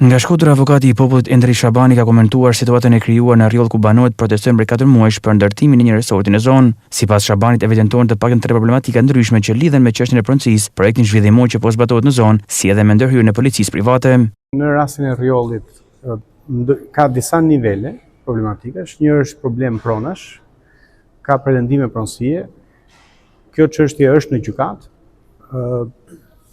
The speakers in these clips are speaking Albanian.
Nga Shkodra, avokati i popullit Endri Shabani ka komentuar situatën e krijuar në rrjoll ku banorët protestojnë për 4 muaj për ndërtimin e një resorti në zonë. Sipas Shabanit, evidentohen të paktën 3 problematika ndryshme që lidhen me çështjen e pronësisë, projektin zhvillimor që po zbatohet në zonë, si edhe me ndërhyrjen e policisë private. Në rastin e rrjollit ka disa nivele problematikash. Një është problem pronash, ka pretendime pronësie. Kjo çështje është në gjykatë.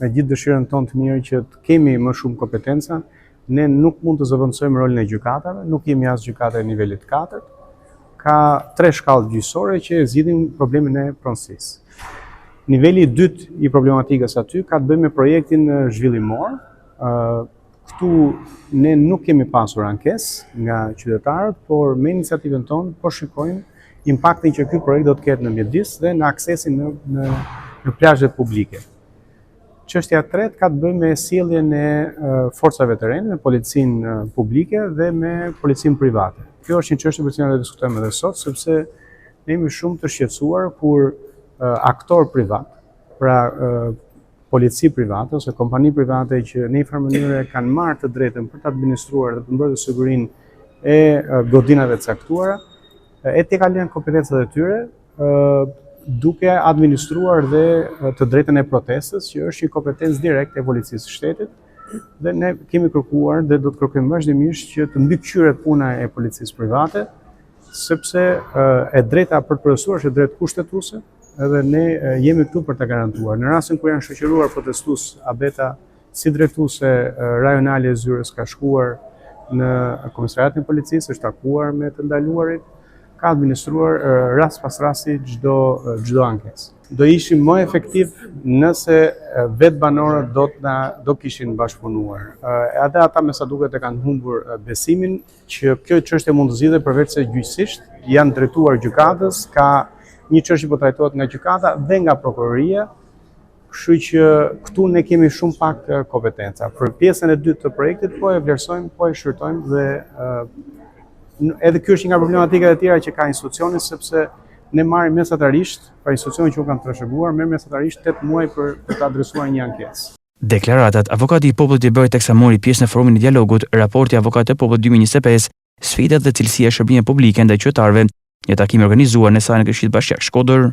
Me gjithë dëshirën tonë të mirë që të kemi më shumë kompetenca, ne nuk mund të zëvendësojmë rolin e gjykatave, nuk jemi as gjykata e nivelit 4. Ka 3 shkallë gjyqësore që zgjidhin problemin e pronësisë. Niveli i dytë i problematikës aty ka të bëjë me projektin zhvillimor. Këtu ne nuk kemi pasur ankesë nga qytetarët, por me iniciativën tonë po shikojmë impaktin që ky projekt do të ketë në mjedis dhe në aksesin në plazhet publike. Çështja e tretë ka të bëjë me sjelljen e forcave të rende, me policinë publike dhe me policinë private. Kjo është një çështje për cilën do të diskutojmë edhe sot, sepse ne jemi shumë të shqetësuar kur aktor privat, pra polici private ose kompani private që në një farë mënyrë kanë marrë të drejtën për të administruar dhe të mbrojtur sigurinë e godinave të caktuara, e të kalojnë kompetencat e tyre, duke administruar dhe të drejtën e protestës, që është një kompetencë direkte e policisë së shtetit, dhe ne kemi kërkuar dhe do të kërkojmë vazhdimisht që të mbikëqyret puna e policisë private, sepse e drejta për të përgjegjësuar është e drejtë kushtetuese, edhe ne jemi këtu për ta garantuar. Në rastin kur janë shoqëruar protestues, Abeta si drejtuese rajonale e Zyrës ka shkuar në komisariatin e policisë, është takuar me të ndaluarit, ka administruar rast pas rasti çdo ankesë. Do ishim më efektiv nëse vetë banorët do kishin bashkëpunuar. Edhe ata me sa duket e kanë humbur besimin që kjo çështje mund të zgjidhet përveç se gjyqësisht, janë drejtuar gjykatës, ka një çështje po trajtohet nga gjykata dhe nga prokuroria, kështu që këtu ne kemi shumë pak kompetenca. Për pjesën e dytë të projektit po e vlerësojmë, po e shqyrtojmë dhe edhe kjo është nga problematikat e tjera që ka institucioni, sepse ne marrim mesatarisht, pra institucioni që u kanë trashëguar, merr mesatarisht 8 muaj për të adresuar një ankesë. Deklaratat avokati i popullit i bëri teksa mori pjesë në forumin e dialogut, raporti Avokatët e Popullit 2025, sfidat dhe cilësia e shërbimeve publike ndaj qytetarëve, një takim organizuar në salën e Këshillit Bashkiak Shkodër.